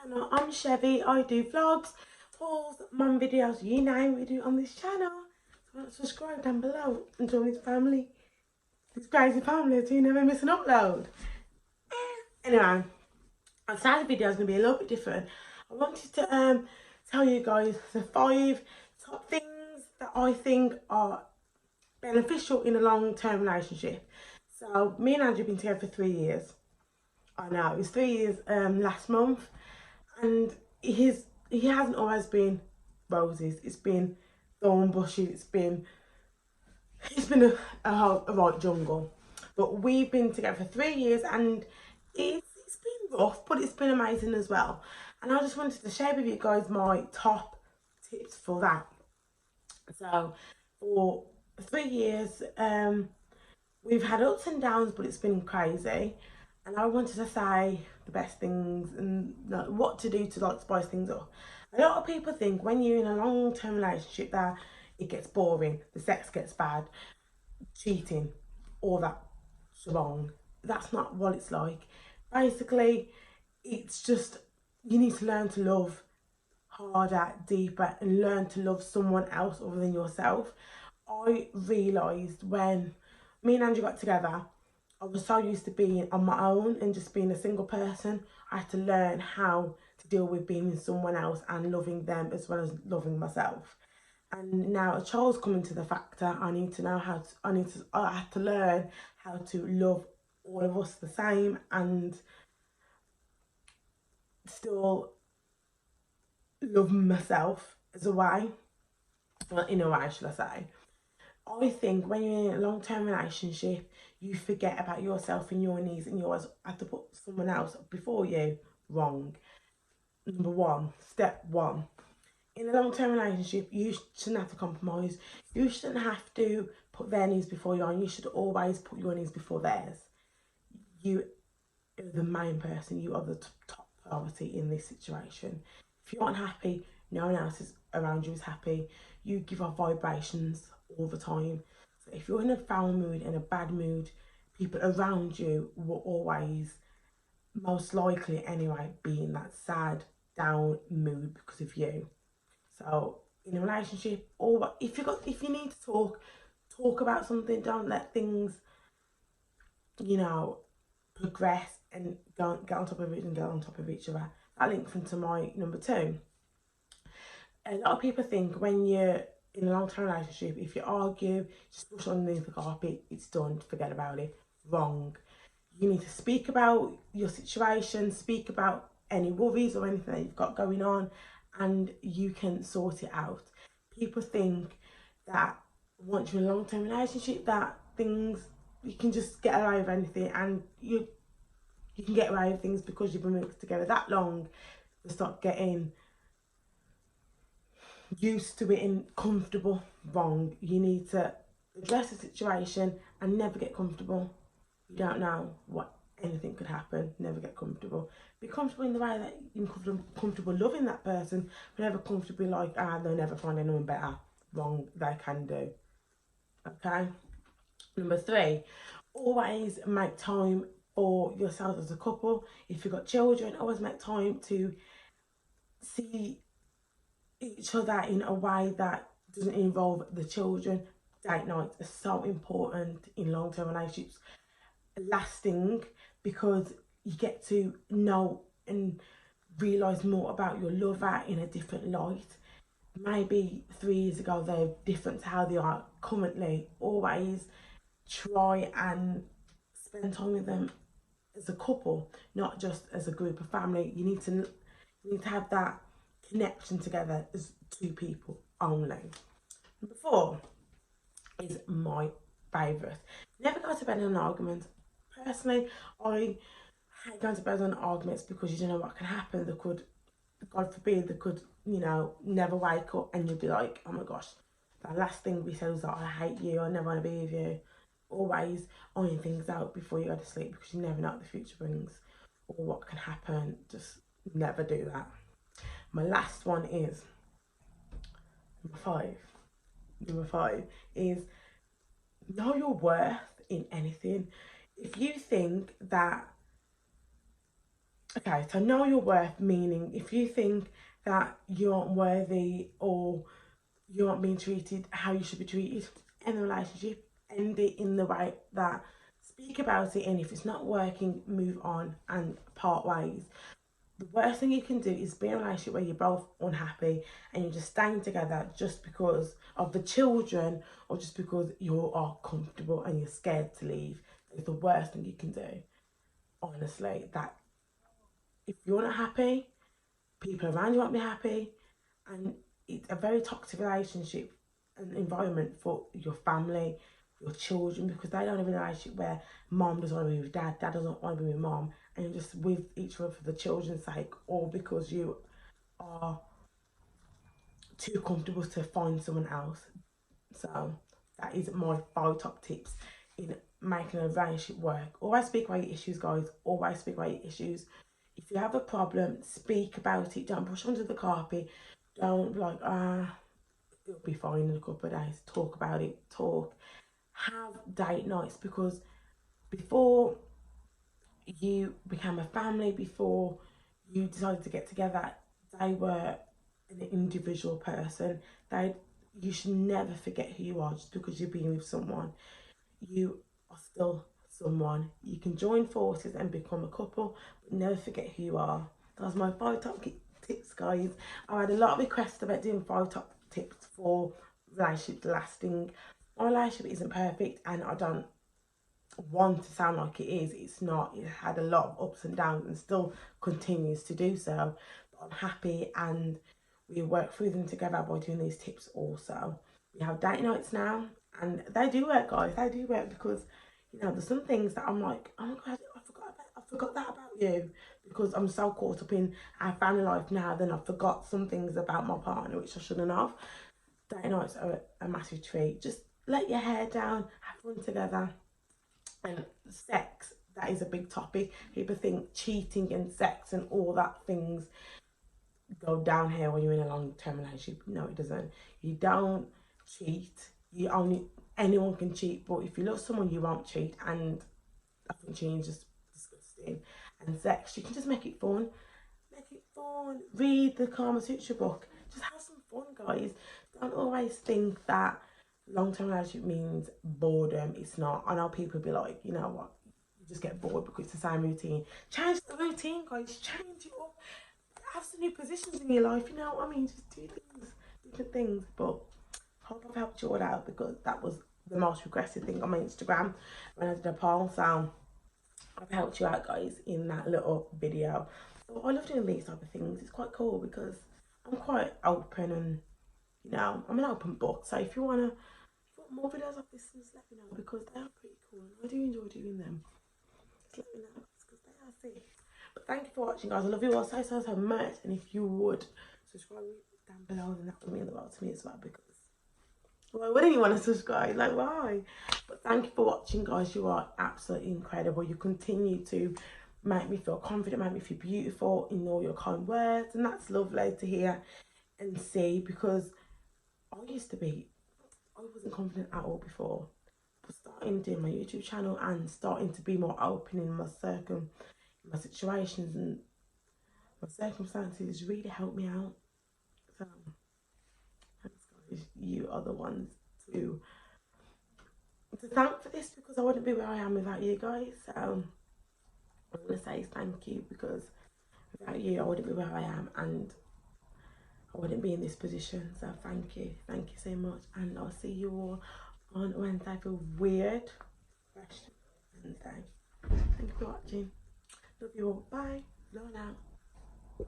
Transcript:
channel. I'm Chevy. I do vlogs, hauls, mum videos, you name we do on this channel. So subscribe down below and join this family, this crazy family, so you never miss an upload. Anyway, today's video is going to be a little bit different. I wanted to tell you guys the 5 top things that I think are beneficial in a long-term relationship. So me and Andrew have been together for 3 years. I know, it was 3 years last month, and he hasn't always been roses. It's been thorn bushes. It's been a right jungle. But we've been together for 3 years, and it's been rough, but it's been amazing as well. And I just wanted to share with you guys my top tips for that. So for 3 years, we've had ups and downs, but it's been crazy. And I wanted to say the best things and what to do to like spice things up. A lot of people think when you're in a long-term relationship that it gets boring, the sex gets bad, cheating, all that wrong. That's not what it's like. Basically, it's just you need to learn to love harder, deeper, and learn to love someone else other than yourself. I realised when me and Andrew got together, I was so used to being on my own and just being a single person. I had to learn how to deal with being with someone else and loving them as well as loving myself. And now a child's coming to the factor. I need to know how to, I have to learn how to love all of us the same and still love myself as a way, well, in a way, should I say. I think when you're in a long-term relationship, you forget about yourself and your needs, and you always have to put someone else before you. Wrong. Number one, step one. In a long-term relationship, you shouldn't have to compromise. You shouldn't have to put their needs before your own. You should always put your needs before theirs. You are the main person. You are the top priority in this situation. If you aren't happy, no one else is around you is happy. You give off vibrations all the time. So if you're in a foul mood, in a bad mood, people around you will always, most likely anyway, be in that sad, down mood because of you. So in a relationship, or if you need to talk about something. Don't let things, progress and get on top of it and get on top of each other. That links into my number 2. A lot of people think when you're in a long-term relationship, if you argue, just push underneath the carpet, it's done, forget about it. Wrong. You need to speak about your situation, speak about any worries or anything that you've got going on, and you can sort it out. People think that once you're in a long-term relationship that things, you can just get away with anything, and you can get away with things because you've been mixed together that long to start getting used to it and comfortable. Wrong. You need to address the situation and never get comfortable. You don't know what anything could happen. Never get comfortable. Be comfortable in the way that you're comfortable loving that person, but never comfortably like, they'll never find anyone better. Wrong. They can do. Okay. Number 3, always make time for yourselves as a couple. If you've got children, always make time to see each other in a way that doesn't involve the children. Date nights are so important in long-term relationships, lasting, because you get to know and realise more about your lover in a different light. Maybe 3 years ago they're different to how they are currently. Always try and spend time with them as a couple, not just as a group of family. You need to have that connection together as 2 people only. Number 4 is my favourite. Never go to bed in an argument. Personally, I hate going to bed on arguments because you don't know what can happen. They could, God forbid, they could, never wake up and you'd be like, oh my gosh, the last thing we said was that I hate you, I never want to be with you. Always iron things out before you go to sleep because you never know what the future brings or what can happen. Just never do that. My last one is number 5. Number 5 is know your worth in anything. If you think that Okay, so know your worth, meaning if you think that you aren't worthy or you aren't being treated how you should be treated in the relationship, end it in the way that, speak about it, and if it's not working, move on and part ways. The worst thing you can do is be in a relationship where you're both unhappy and you're just staying together just because of the children or just because you are comfortable and you're scared to leave. It's the worst thing you can do. Honestly, that if you're not happy, people around you won't be happy, and it's a very toxic relationship and environment for your family, your children, because they don't have a relationship where mom doesn't want to be with dad, dad doesn't want to be with mom, and you're just with each other for the children's sake, or because you are too comfortable to find someone else. So that is my 5 top tips in making a relationship work. Always speak about your issues, guys. Always speak about your issues. If you have a problem, speak about it. Don't push under the carpet. Don't be like, it'll be fine in a couple of days. Talk about it. Talk. Have date nights, because before you became a family, before you decided to get together, they were an individual person. They You should never forget who you are just because you're being with someone. You are still someone. You can join forces and become a couple, but never forget who you are. That's my 5 top tips, guys. I had a lot of requests about doing 5 top tips for relationships lasting. My relationship isn't perfect, and I don't want to sound like it is. It's not. It had a lot of ups and downs and still continues to do so. But I'm happy, and we work through them together by doing these tips also. We have date nights now, and they do work, guys. They do work, because there's some things that I'm like, oh my god, I forgot that about you, because I'm so caught up in our family life now. Then I forgot some things about my partner which I shouldn't have. Date nights are a massive treat. Just let your hair down, have fun together. And sex, that is a big topic. People think cheating and sex and all that things go downhill when you're in a long-term relationship. No, it doesn't. You don't cheat. Anyone can cheat, but if you love someone, you won't cheat. And I think cheating is just disgusting. And sex, you can just make it fun. Make it fun. Read the Kama Sutra book. Just have some fun, guys. Don't always think that long-term relationship means boredom. It's not. I know people be like, you know what, you just get bored because it's the same routine. Change the routine, guys. Change it up. Have some new positions in your life. You know what I mean? Just do things, different things. But hope I've helped you all out, because that was the most requested thing on my Instagram when I did a poll. So I've helped you out, guys, in that little video. So I love doing these type of things. It's quite cool because I'm quite open, and I'm an open book. So if you want more videos of this, just let me know, because they are pretty cool and I do enjoy doing them. Just let me know, because they are sick. But thank you for watching, guys. I love you all so much, and if you would subscribe down below, then that would mean the world to me as well, because why wouldn't you want to subscribe? Like, why? But thank you for watching, guys. You are absolutely incredible. You continue to make me feel confident, make me feel beautiful in all your kind words, and that's lovely to hear and see, because I wasn't confident at all before. But starting doing my YouTube channel and starting to be more open in my situations and my circumstances really helped me out. So thanks, guys. You are the ones to thank for this, because I wouldn't be where I am without you guys. So I'm gonna say thank you, because without you I wouldn't be where I am, and I wouldn't be in this position. So thank you so much, and I'll see you all on Wednesday for weird fresh Wednesday. Thank you for watching. Love you all. Bye. Love out.